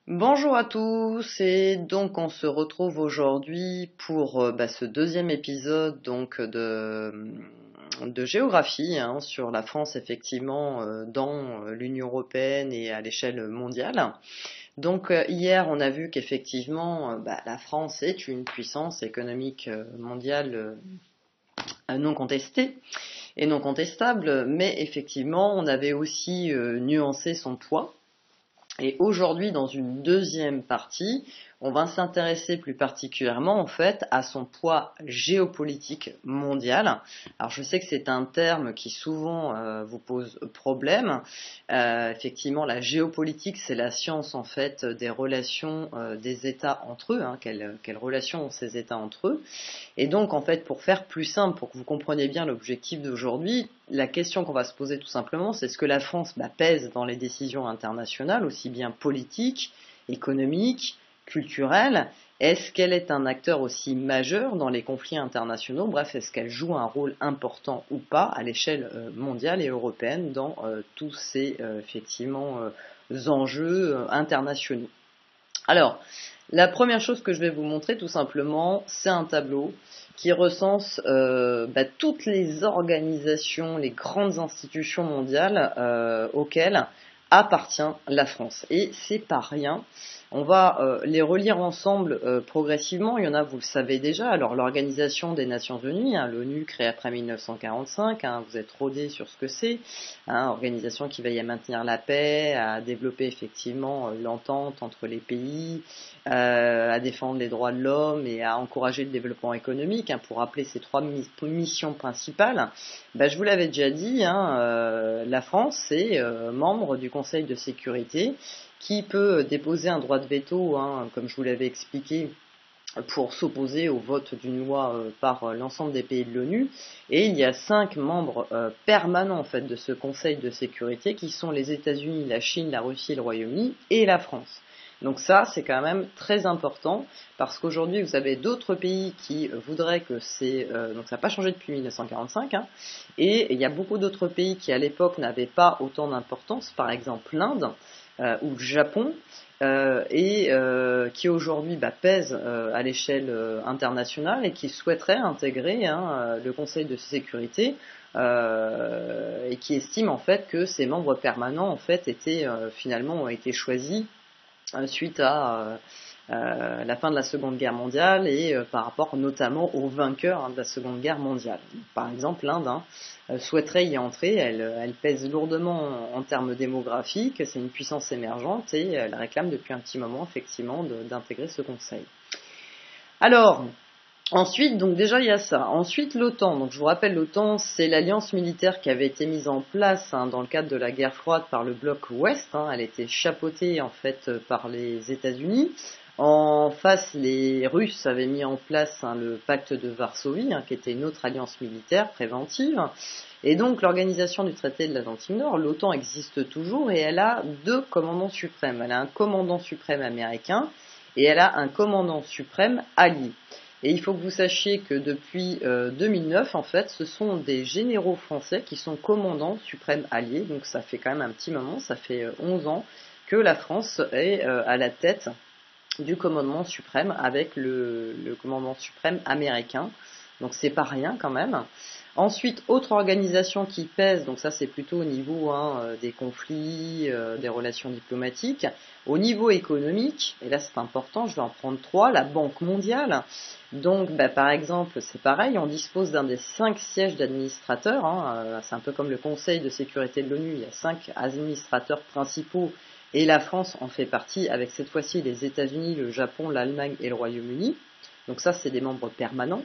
Bonjour à tous, et donc on se retrouve aujourd'hui pour ce deuxième épisode de géographie sur la France effectivement dans l'Union européenne et à l'échelle mondiale. Donc hier on a vu qu'effectivement la France est une puissance économique mondiale non contestée et non contestable, mais effectivement on avait aussi nuancé son poids. Et aujourd'hui, dans une deuxième partie, on va s'intéresser plus particulièrement en fait à son poids géopolitique mondial. Alors je sais que c'est un terme qui souvent vous pose problème. Effectivement, la géopolitique, c'est la science en fait des relations des États entre eux. Quelles relations ont ces États entre eux. Et donc en fait, pour faire plus simple, pour que vous compreniez bien l'objectif d'aujourd'hui, la question qu'on va se poser tout simplement, c'est est-ce que la France pèse dans les décisions internationales, aussi bien politiques, économiques, culturelles? Est-ce qu'elle est un acteur aussi majeur dans les conflits internationaux? Bref, est-ce qu'elle joue un rôle important ou pas à l'échelle mondiale et européenne dans tous ces enjeux internationaux? Alors, la première chose que je vais vous montrer tout simplement, c'est un tableau qui recense toutes les organisations, les grandes institutions mondiales auxquelles appartient la France. Et c'est pas rien. On va les relire ensemble progressivement. Il y en a, vous le savez déjà. Alors, l'Organisation des Nations Unies, l'ONU créée après 1945, vous êtes rodés sur ce que c'est. Organisation qui veille à maintenir la paix, à développer effectivement l'entente entre les pays, à défendre les droits de l'homme et à encourager le développement économique. Pour rappeler ces trois missions principales, je vous l'avais déjà dit, la France est membre du Conseil de sécurité qui peut déposer un droit de veto, comme je vous l'avais expliqué, pour s'opposer au vote d'une loi par l'ensemble des pays de l'ONU. Et il y a 5 membres permanents en fait de ce Conseil de sécurité qui sont les États-Unis, la Chine, la Russie, le Royaume-Uni et la France. Donc ça, c'est quand même très important parce qu'aujourd'hui, vous avez d'autres pays qui voudraient que donc ça n'a pas changé depuis 1945, et il y a beaucoup d'autres pays qui à l'époque n'avaient pas autant d'importance, par exemple l'Inde ou le Japon, qui aujourd'hui pèsent à l'échelle internationale et qui souhaiteraient intégrer le Conseil de sécurité et qui estiment en fait que ces membres permanents en fait ont été choisis suite à la fin de la Seconde Guerre mondiale et par rapport notamment aux vainqueurs de la Seconde Guerre mondiale. Par exemple, l'Inde souhaiterait y entrer, elle pèse lourdement en termes démographiques, c'est une puissance émergente et elle réclame depuis un petit moment effectivement d'intégrer ce conseil. Alors, ensuite, donc déjà il y a ça. Ensuite, l'OTAN. Donc je vous rappelle, l'OTAN, c'est l'alliance militaire qui avait été mise en place dans le cadre de la guerre froide par le bloc Ouest. Elle était chapeautée en fait par les États-Unis. En face, les Russes avaient mis en place le pacte de Varsovie, qui était une autre alliance militaire préventive. Et donc l'organisation du traité de l'Atlantique Nord, l'OTAN existe toujours et elle a 2 commandants suprêmes. Elle a un commandant suprême américain et elle a un commandant suprême allié. Et il faut que vous sachiez que depuis 2009, en fait, ce sont des généraux français qui sont commandants suprêmes alliés. Donc ça fait quand même un petit moment, ça fait 11 ans que la France est à la tête du commandement suprême avec le commandement suprême américain. Donc c'est pas rien quand même. Ensuite, autre organisation qui pèse, donc ça c'est plutôt au niveau des conflits, des relations diplomatiques. Au niveau économique, et là c'est important, je vais en prendre 3, la Banque mondiale. Donc par exemple, c'est pareil, on dispose d'un des 5 sièges d'administrateurs. C'est un peu comme le Conseil de sécurité de l'ONU, il y a 5 administrateurs principaux et la France en fait partie avec cette fois-ci les États-Unis, le Japon, l'Allemagne et le Royaume-Uni. Donc ça c'est des membres permanents.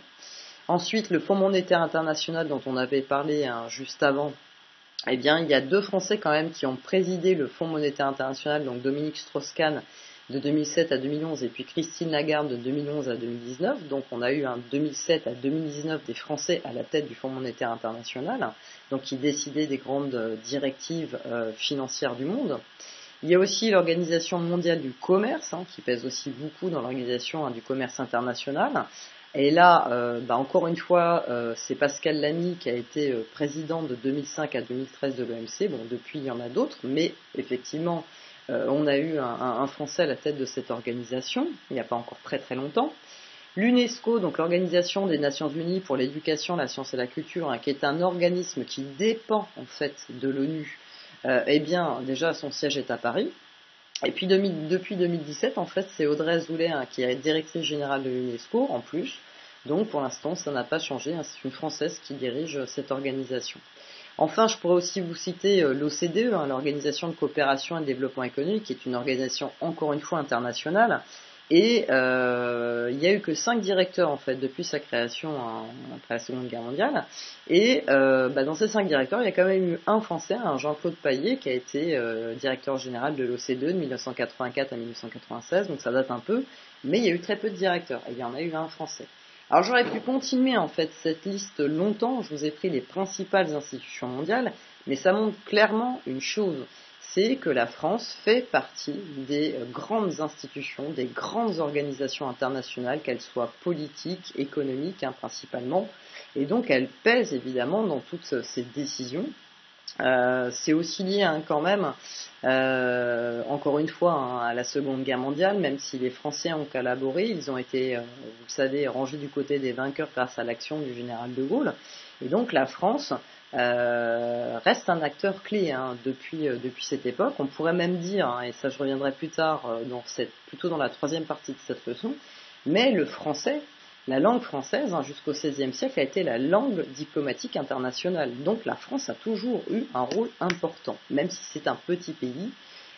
Ensuite, le Fonds monétaire international dont on avait parlé juste avant, il y a 2 Français quand même qui ont présidé le Fonds monétaire international, donc Dominique Strauss-Kahn de 2007 à 2011 et puis Christine Lagarde de 2011 à 2019. Donc on a eu 2007 à 2019 des Français à la tête du Fonds monétaire international, donc qui décidaient des grandes directives financières du monde. Il y a aussi l'Organisation mondiale du commerce, qui pèse aussi beaucoup dans l'organisation du commerce international. Et là, encore une fois, c'est Pascal Lamy qui a été président de 2005 à 2013 de l'OMC. Bon, depuis, il y en a d'autres, mais effectivement, on a eu un Français à la tête de cette organisation, il n'y a pas encore très très longtemps. L'UNESCO, donc l'Organisation des Nations Unies pour l'éducation, la science et la culture, qui est un organisme qui dépend en fait de l'ONU, eh bien déjà son siège est à Paris. Et puis depuis 2017, en fait, c'est Audrey Azoulay qui est directrice générale de l'UNESCO en plus. Donc pour l'instant, ça n'a pas changé. C'est une Française qui dirige cette organisation. Enfin, je pourrais aussi vous citer l'OCDE, l'Organisation de coopération et de développement économique, qui est une organisation encore une fois internationale. Et il n'y a eu que 5 directeurs en fait depuis sa création après la Seconde Guerre mondiale. Et dans ces 5 directeurs, il y a quand même eu un Français, un Jean-Claude Paillet, qui a été directeur général de l'OCDE de 1984 à 1996, donc ça date un peu, mais il y a eu très peu de directeurs, et il y en a eu un Français. Alors j'aurais pu continuer en fait cette liste longtemps, je vous ai pris les principales institutions mondiales, mais ça montre clairement une chose, c'est que la France fait partie des grandes institutions, des grandes organisations internationales, qu'elles soient politiques, économiques principalement, et donc elle pèse évidemment dans toutes ces décisions. C'est aussi lié quand même, encore une fois, à la Seconde Guerre mondiale, même si les Français ont collaboré, ils ont été, vous le savez, rangés du côté des vainqueurs grâce à l'action du général de Gaulle. Et donc la France reste un acteur clé depuis cette époque. On pourrait même dire, et ça je reviendrai plus tard, plutôt dans la troisième partie de cette leçon, mais le français, la langue française, jusqu'au XVIe siècle, a été la langue diplomatique internationale. Donc la France a toujours eu un rôle important, même si c'est un petit pays,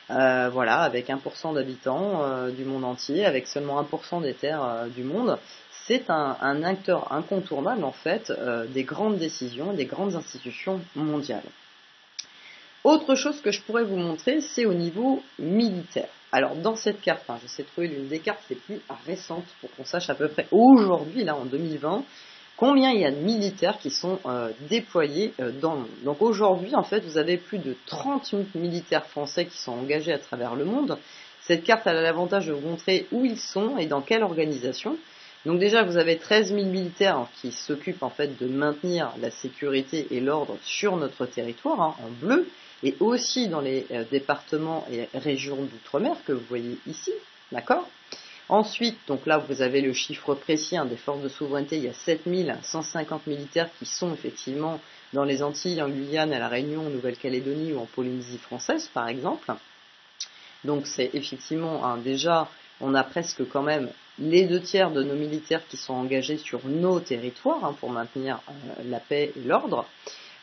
avec 1% d'habitants du monde entier, avec seulement 1% des terres du monde. C'est un acteur incontournable, en fait, des grandes décisions, des grandes institutions mondiales. Autre chose que je pourrais vous montrer, c'est au niveau militaire. Alors, dans cette carte, j'essaie de trouver l'une des cartes les plus récentes pour qu'on sache à peu près aujourd'hui, là, en 2020, combien il y a de militaires qui sont déployés dans le monde. Donc aujourd'hui, en fait, vous avez plus de 30 militaires français qui sont engagés à travers le monde. Cette carte elle a l'avantage de vous montrer où ils sont et dans quelle organisation. Donc déjà, vous avez 13 000 militaires qui s'occupent en fait de maintenir la sécurité et l'ordre sur notre territoire, en bleu, et aussi dans les départements et régions d'outre-mer que vous voyez ici, d'accord ? Ensuite, donc là, vous avez le chiffre précis des forces de souveraineté, il y a 7 150 militaires qui sont effectivement dans les Antilles, en Guyane, à La Réunion, en Nouvelle-Calédonie ou en Polynésie française, par exemple. Donc c'est effectivement, déjà, on a presque quand même les 2/3 de nos militaires qui sont engagés sur nos territoires pour maintenir la paix et l'ordre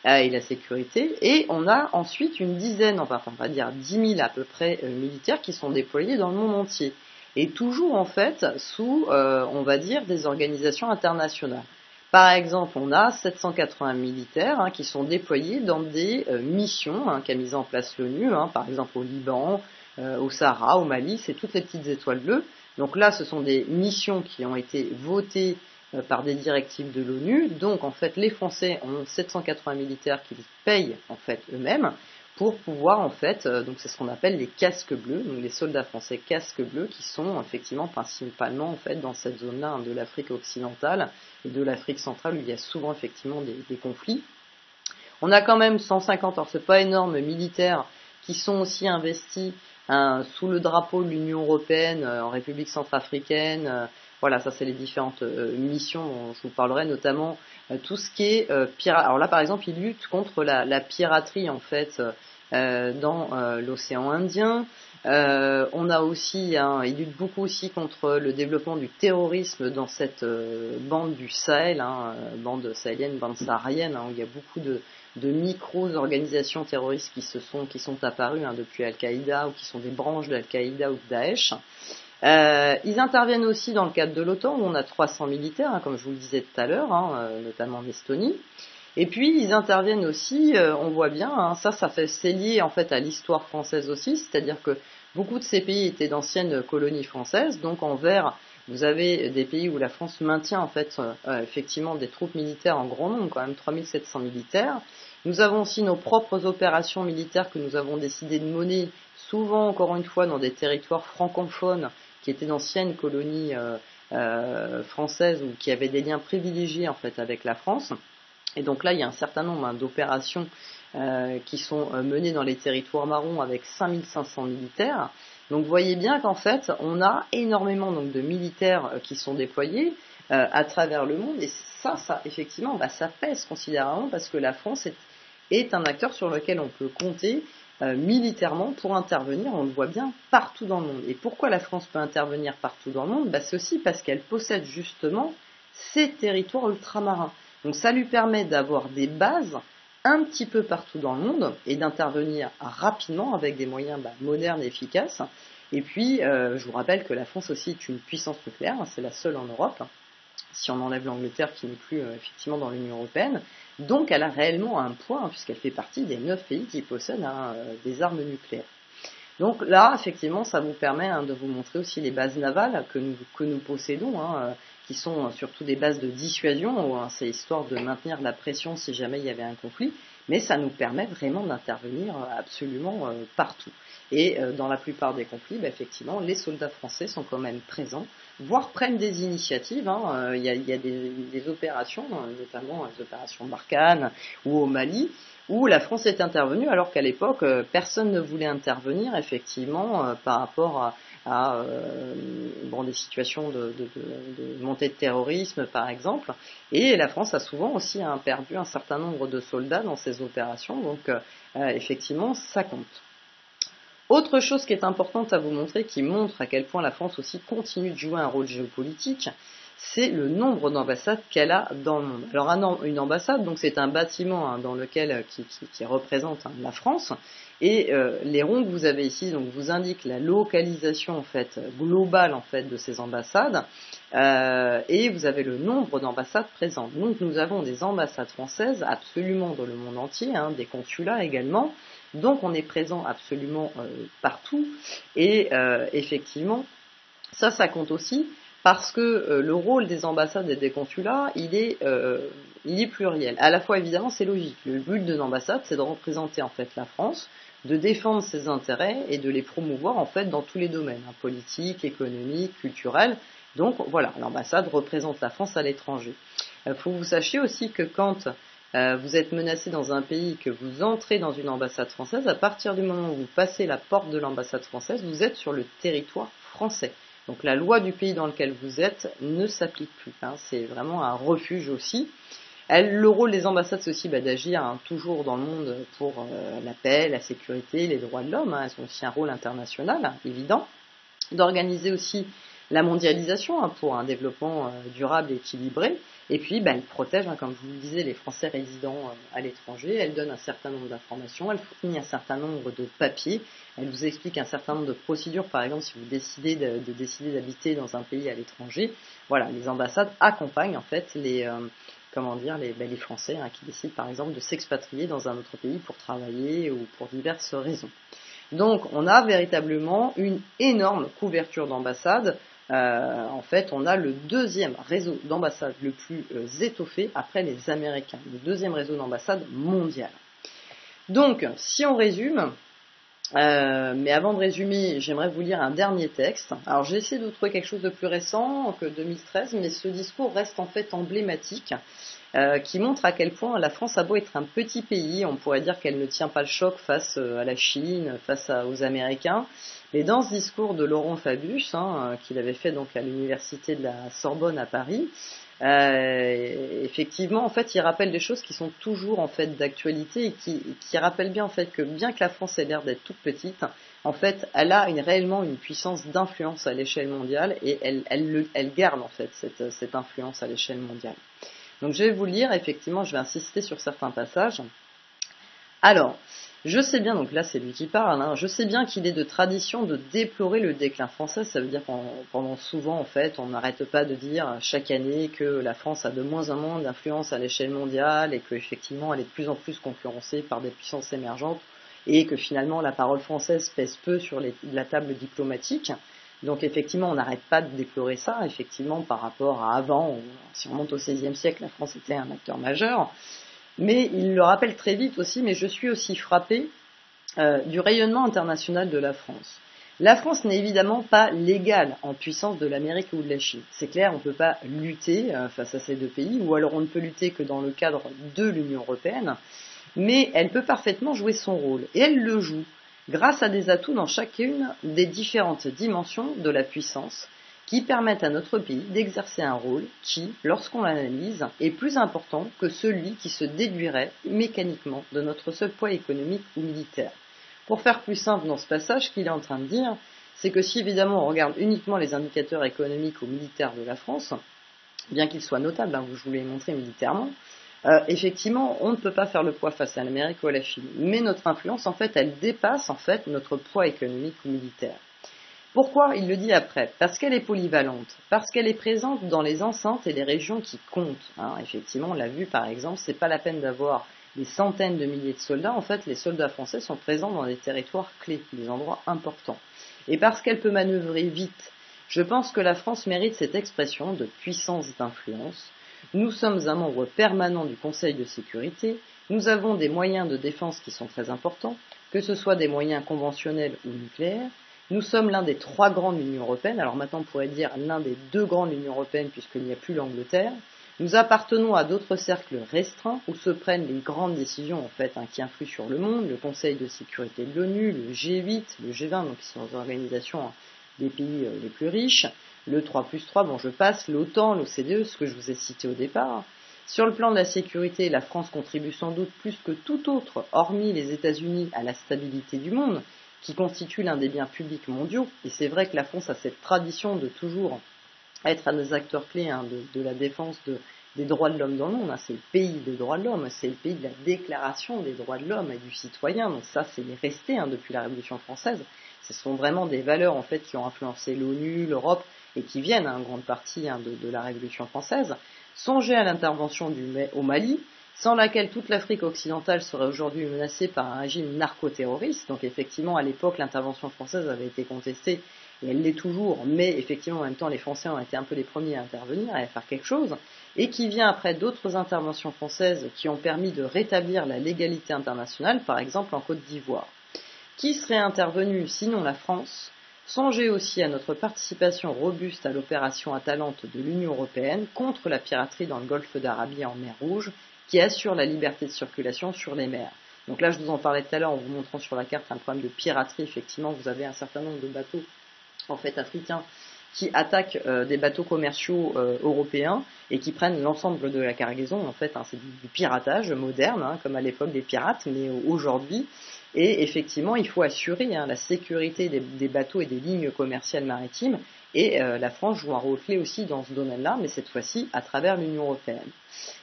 et la sécurité. Et on a ensuite une dizaine, on va dire 10 000 à peu près militaires qui sont déployés dans le monde entier. Et toujours en fait sous, on va dire, des organisations internationales. Par exemple, on a 780 militaires qui sont déployés dans des missions qu'a mis en place l'ONU, par exemple au Liban, au Sahara, au Mali, c'est toutes les petites étoiles bleues. Donc là, ce sont des missions qui ont été votées par des directives de l'ONU. Donc en fait, les Français ont 780 militaires qu'ils payent en fait eux-mêmes pour pouvoir en fait, donc c'est ce qu'on appelle les casques bleus, donc les soldats français casques bleus qui sont effectivement principalement en fait dans cette zone-là de l'Afrique occidentale et de l'Afrique centrale où il y a souvent effectivement des conflits. On a quand même 150, alors c'est pas énorme, militaires qui sont aussi investis sous le drapeau de l'Union européenne en République centrafricaine. Voilà, ça c'est les différentes missions dont je vous parlerai, notamment tout ce qui est pirate. Alors là par exemple, ils luttent contre la piraterie en fait dans l'océan Indien. On a aussi, ils luttent beaucoup aussi contre le développement du terrorisme dans cette bande du Sahel, bande sahélienne, bande saharienne, où il y a beaucoup de micro-organisations terroristes qui sont apparues depuis Al-Qaïda ou qui sont des branches d'Al-Qaïda ou de Daesh. Ils interviennent aussi dans le cadre de l'OTAN où on a 300 militaires, comme je vous le disais tout à l'heure, notamment en Estonie. Et puis ils interviennent aussi, on voit bien, c'est lié en fait à l'histoire française aussi, c'est-à-dire que beaucoup de ces pays étaient d'anciennes colonies françaises, donc en vert vous avez des pays où la France maintient en fait effectivement des troupes militaires en grand nombre, quand même 3700 militaires. Nous avons aussi nos propres opérations militaires que nous avons décidé de mener, souvent encore une fois dans des territoires francophones qui étaient d'anciennes colonies françaises ou qui avaient des liens privilégiés en fait avec la France. Et donc là, il y a un certain nombre d'opérations qui sont menées dans les territoires marrons avec 5500 militaires. Donc vous voyez bien qu'en fait, on a énormément donc, de militaires qui sont déployés à travers le monde. Et ça effectivement, ça pèse considérablement parce que la France est un acteur sur lequel on peut compter militairement pour intervenir, on le voit bien, partout dans le monde. Et pourquoi la France peut intervenir partout dans le monde ? C'est aussi parce qu'elle possède justement ces territoires ultramarins. Donc ça lui permet d'avoir des bases un petit peu partout dans le monde et d'intervenir rapidement avec des moyens modernes et efficaces. Et puis, je vous rappelle que la France aussi est une puissance nucléaire, c'est la seule en Europe, si on enlève l'Angleterre qui n'est plus effectivement dans l'Union européenne. Donc elle a réellement un poids, puisqu'elle fait partie des 9 pays qui possèdent des armes nucléaires. Donc là, effectivement, ça vous permet de vous montrer aussi les bases navales que nous possédons, qui sont surtout des bases de dissuasion, c'est histoire de maintenir la pression si jamais il y avait un conflit, mais ça nous permet vraiment d'intervenir absolument partout. Et dans la plupart des conflits, effectivement, les soldats français sont quand même présents, voire prennent des initiatives. Il y a des opérations, notamment les opérations Barkhane ou au Mali, où la France est intervenue alors qu'à l'époque, personne ne voulait intervenir, effectivement, par rapport à des situations de montée de terrorisme, par exemple. Et la France a souvent aussi perdu un certain nombre de soldats dans ces opérations, donc effectivement, ça compte. Autre chose qui est importante à vous montrer, qui montre à quel point la France aussi continue de jouer un rôle géopolitique, c'est le nombre d'ambassades qu'elle a dans le monde. Alors une ambassade, donc c'est un bâtiment dans lequel qui représente la France, et les ronds que vous avez ici donc vous indiquent la localisation en fait globale en fait de ces ambassades, et vous avez le nombre d'ambassades présentes. Donc nous avons des ambassades françaises absolument dans le monde entier, des consulats également. Donc on est présent absolument partout, et effectivement ça compte aussi. Parce que le rôle des ambassades et des consulats, il est pluriel. À la fois, évidemment, c'est logique. Le but de l'ambassade, c'est de représenter en fait la France, de défendre ses intérêts et de les promouvoir en fait dans tous les domaines, politique, économique, culturel. Donc voilà, l'ambassade représente la France à l'étranger. Faut que vous sachiez aussi que quand vous êtes menacé dans un pays, que vous entrez dans une ambassade française, à partir du moment où vous passez la porte de l'ambassade française, vous êtes sur le territoire français. Donc la loi du pays dans lequel vous êtes ne s'applique plus. C'est vraiment un refuge aussi. Le rôle des ambassades, c'est aussi d'agir toujours dans le monde pour la paix, la sécurité, les droits de l'homme. Elles ont aussi un rôle international, évident. D'organiser aussi la mondialisation pour un développement durable et équilibré. Et puis, elles protègent, comme je vous le disais, les Français résidant à l'étranger. Elles donnent un certain nombre d'informations, elles fournissent un certain nombre de papiers, elles vous expliquent un certain nombre de procédures. Par exemple, si vous décidez d'habiter dans un pays à l'étranger, voilà, les ambassades accompagnent en fait les Français qui décident par exemple de s'expatrier dans un autre pays pour travailler ou pour diverses raisons. Donc, on a véritablement une énorme couverture d'ambassades. En fait, on a le deuxième réseau d'ambassades le plus étoffé après les Américains, le deuxième réseau d'ambassades mondial. Donc, si on résume, mais avant de résumer, j'aimerais vous lire un dernier texte. Alors, j'ai essayé de trouver quelque chose de plus récent que 2013, mais ce discours reste en fait emblématique, qui montre à quel point la France a beau être un petit pays, on pourrait dire qu'elle ne tient pas le choc face à la Chine, face aux Américains. Mais dans ce discours de Laurent Fabius, qu'il avait fait donc à l'université de la Sorbonne à Paris, effectivement, en fait, il rappelle des choses qui sont toujours en fait d'actualité et qui rappellent bien en fait que bien que la France ait l'air d'être toute petite, en fait, elle a réellement une puissance d'influence à l'échelle mondiale et elle garde en fait cette influence à l'échelle mondiale. Donc, je vais vous lire. Effectivement, je vais insister sur certains passages. Alors, je sais bien, donc là c'est lui qui parle, je sais bien qu'il est de tradition de déplorer le déclin français, ça veut dire pendant souvent en fait on n'arrête pas de dire chaque année que la France a de moins en moins d'influence à l'échelle mondiale et qu'effectivement elle est de plus en plus concurrencée par des puissances émergentes et que finalement la parole française pèse peu sur la table diplomatique. Donc effectivement on n'arrête pas de déplorer ça, effectivement par rapport à avant, si on remonte au XVIe siècle, la France était un acteur majeur. Mais il le rappelle très vite aussi, mais je suis aussi frappée du rayonnement international de la France. La France n'est évidemment pas l'égale en puissance de l'Amérique ou de la Chine. C'est clair, on ne peut pas lutter face à ces deux pays, ou alors on ne peut lutter que dans le cadre de l'Union européenne, mais elle peut parfaitement jouer son rôle, et elle le joue, grâce à des atouts dans chacune des différentes dimensions de la puissance, qui permettent à notre pays d'exercer un rôle qui, lorsqu'on l'analyse, est plus important que celui qui se déduirait mécaniquement de notre seul poids économique ou militaire. Pour faire plus simple dans ce passage, ce qu'il est en train de dire, c'est que si évidemment on regarde uniquement les indicateurs économiques ou militaires de la France, bien qu'ils soient notables, je vous l'ai montré militairement, effectivement, on ne peut pas faire le poids face à l'Amérique ou à la Chine. Mais notre influence, en fait, elle dépasse en fait notre poids économique ou militaire. Pourquoi? Il le dit après. Parce qu'elle est polyvalente, parce qu'elle est présente dans les enceintes et les régions qui comptent. Effectivement, on l'a vu par exemple, c'est pas la peine d'avoir des centaines de milliers de soldats. En fait, les soldats français sont présents dans des territoires clés, des endroits importants. Et parce qu'elle peut manœuvrer vite, je pense que la France mérite cette expression de puissance d'influence. Nous sommes un membre permanent du Conseil de sécurité, nous avons des moyens de défense qui sont très importants, que ce soit des moyens conventionnels ou nucléaires. Nous sommes l'un des 3 grands de l'Union européenne, alors maintenant on pourrait dire l'un des 2 grands de l'Union européenne puisqu'il n'y a plus l'Angleterre. Nous appartenons à d'autres cercles restreints où se prennent les grandes décisions en fait qui influent sur le monde, le Conseil de sécurité de l'ONU, le G8, le G20, donc qui sont les organisations des pays les plus riches, le 3+3, je passe, l'OTAN, l'OCDE, ce que je vous ai cité au départ. Sur le plan de la sécurité, la France contribue sans doute plus que tout autre, hormis les États-Unis, à la stabilité du monde, qui constitue l'un des biens publics mondiaux. Et c'est vrai que la France a cette tradition de toujours être un des acteurs clés de la défense des droits de l'homme dans le monde. C'est le pays des droits de l'homme, c'est le pays de la déclaration des droits de l'homme et du citoyen. Donc ça, c'est resté depuis la Révolution française. Ce sont vraiment des valeurs en fait qui ont influencé l'ONU, l'Europe et qui viennent en grande partie de la Révolution française. Songez à l'intervention au Mali, sans laquelle toute l'Afrique occidentale serait aujourd'hui menacée par un régime narco-terroriste. Donc effectivement, à l'époque, l'intervention française avait été contestée, et elle l'est toujours, mais effectivement, en même temps, les Français ont été un peu les premiers à intervenir, à faire quelque chose, et qui vient après d'autres interventions françaises qui ont permis de rétablir la légalité internationale, par exemple en Côte d'Ivoire. Qui serait intervenu sinon la France? Songez aussi à notre participation robuste à l'opération Atalante de l'Union européenne contre la piraterie dans le golfe d'Arabie en mer Rouge, qui assure la liberté de circulation sur les mers. Donc là, je vous en parlais tout à l'heure en vous montrant sur la carte un problème de piraterie. Effectivement, vous avez un certain nombre de bateaux africains qui attaquent des bateaux commerciaux européens et qui prennent l'ensemble de la cargaison. En fait, c'est du piratage moderne, comme à l'époque des pirates, mais aujourd'hui. Et effectivement, il faut assurer la sécurité des bateaux et des lignes commerciales maritimes. Et la France joue un rôle clé aussi dans ce domaine-là, mais cette fois-ci à travers l'Union européenne.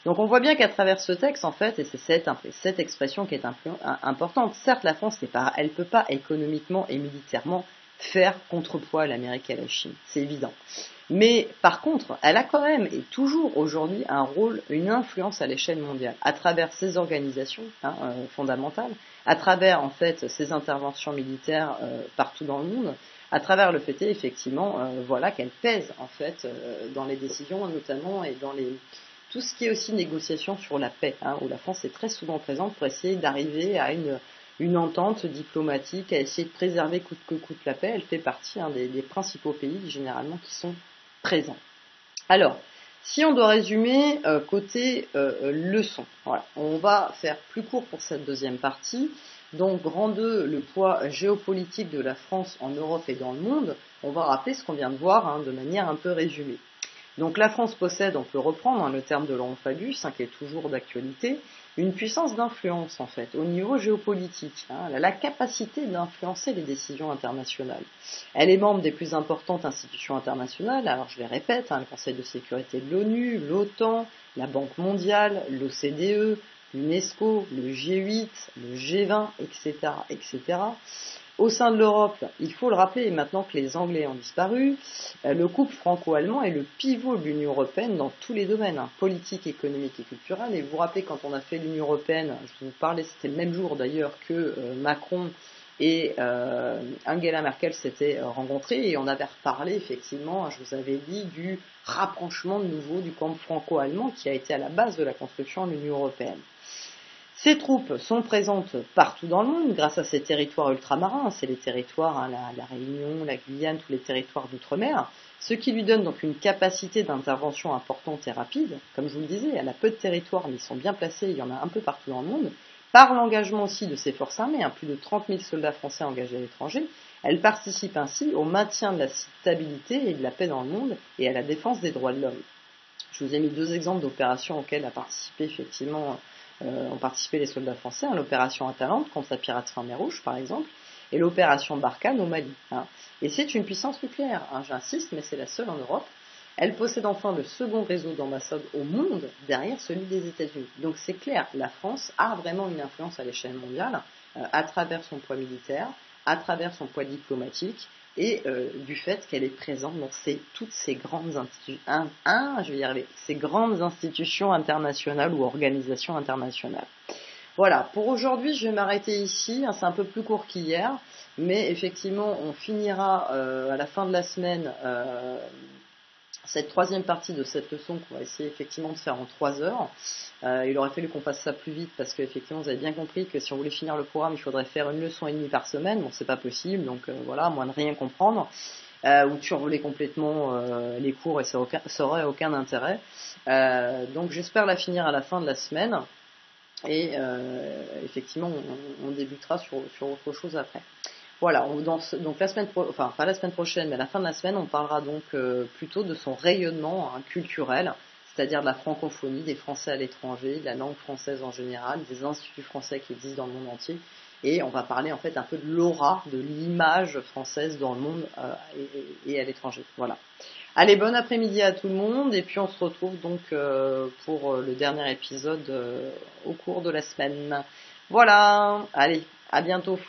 Donc on voit bien qu'à travers ce texte, en fait, et c'est cette expression qui est importante, certes la France elle peut pas économiquement et militairement faire contrepoids à l'Amérique et à la Chine, c'est évident. Mais par contre, elle a quand même et toujours aujourd'hui un rôle, une influence à l'échelle mondiale, à travers ses organisations fondamentales, à travers en fait ses interventions militaires partout dans le monde, à travers le fait effectivement qu'elle pèse en fait dans les décisions notamment et dans tout ce qui est aussi négociation sur la paix, où la France est très souvent présente pour essayer d'arriver à une entente diplomatique, à essayer de préserver coûte que coûte la paix. Elle fait partie des principaux pays généralement qui sont présents. Alors, si on doit résumer côté leçon, on va faire plus court pour cette deuxième partie. Donc, grand 2, le poids géopolitique de la France en Europe et dans le monde. On va rappeler ce qu'on vient de voir de manière un peu résumée. Donc la France possède, on peut reprendre le terme de Laurent Fabius, qui est toujours d'actualité, une puissance d'influence en fait au niveau géopolitique. Elle a la capacité d'influencer les décisions internationales. Elle est membre des plus importantes institutions internationales, alors je les répète, le Conseil de sécurité de l'ONU, l'OTAN, la Banque mondiale, l'OCDE, l'UNESCO, le G8, le G20, etc., etc. Au sein de l'Europe, il faut le rappeler, maintenant que les Anglais ont disparu, le couple franco-allemand est le pivot de l'Union européenne dans tous les domaines, politique, économique et culturel. Et vous vous rappelez, quand on a fait l'Union européenne, je vous parlais, c'était le même jour d'ailleurs que Macron et Angela Merkel s'étaient rencontrés, et on avait reparlé effectivement, je vous avais dit, du rapprochement de nouveau du camp franco-allemand qui a été à la base de la construction de l'Union européenne. Ces troupes sont présentes partout dans le monde grâce à ces territoires ultramarins, c'est les territoires, la Réunion, la Guyane, tous les territoires d'outre-mer, ce qui lui donne donc une capacité d'intervention importante et rapide. Comme je vous le disais, elle a peu de territoires, mais ils sont bien placés, il y en a un peu partout dans le monde. Par l'engagement aussi de ses forces armées, plus de 30 000 soldats français engagés à l'étranger, elle participe ainsi au maintien de la stabilité et de la paix dans le monde et à la défense des droits de l'homme. Je vous ai mis 2 exemples d'opérations auxquelles ont participé les soldats français, l'opération Atalante contre la piraterie en mer Rouge par exemple, et l'opération Barkhane au Mali. Et c'est une puissance nucléaire, j'insiste, mais c'est la seule en Europe. Elle possède enfin le second réseau d'ambassades au monde derrière celui des États-Unis. Donc c'est clair, la France a vraiment une influence à l'échelle mondiale à travers son poids militaire, à travers son poids diplomatique et du fait qu'elle est présente dans toutes ces grandes institutions internationales ou organisations internationales. Voilà, pour aujourd'hui, je vais m'arrêter ici. C'est un peu plus court qu'hier, mais effectivement, on finira à la fin de la semaine cette 3e partie de cette leçon qu'on va essayer effectivement de faire en 3 heures. Il aurait fallu qu'on fasse ça plus vite parce qu'effectivement vous avez bien compris que si on voulait finir le programme, il faudrait faire 1 leçon et demie par semaine. Bon, c'est pas possible, donc voilà, à moins de rien comprendre ou de survoler complètement les cours et ça aurait aucun intérêt. Donc j'espère la finir à la fin de la semaine et effectivement on débutera sur autre chose après. Voilà, donc la semaine pas la semaine prochaine, mais à la fin de la semaine, on parlera donc plutôt de son rayonnement culturel, c'est-à-dire de la francophonie, des Français à l'étranger, de la langue française en général, des instituts français qui existent dans le monde entier, et on va parler en fait un peu de l'aura, de l'image française dans le monde et à l'étranger. Voilà. Allez, bon après-midi à tout le monde, et puis on se retrouve donc pour le dernier épisode au cours de la semaine. Voilà, allez, à bientôt.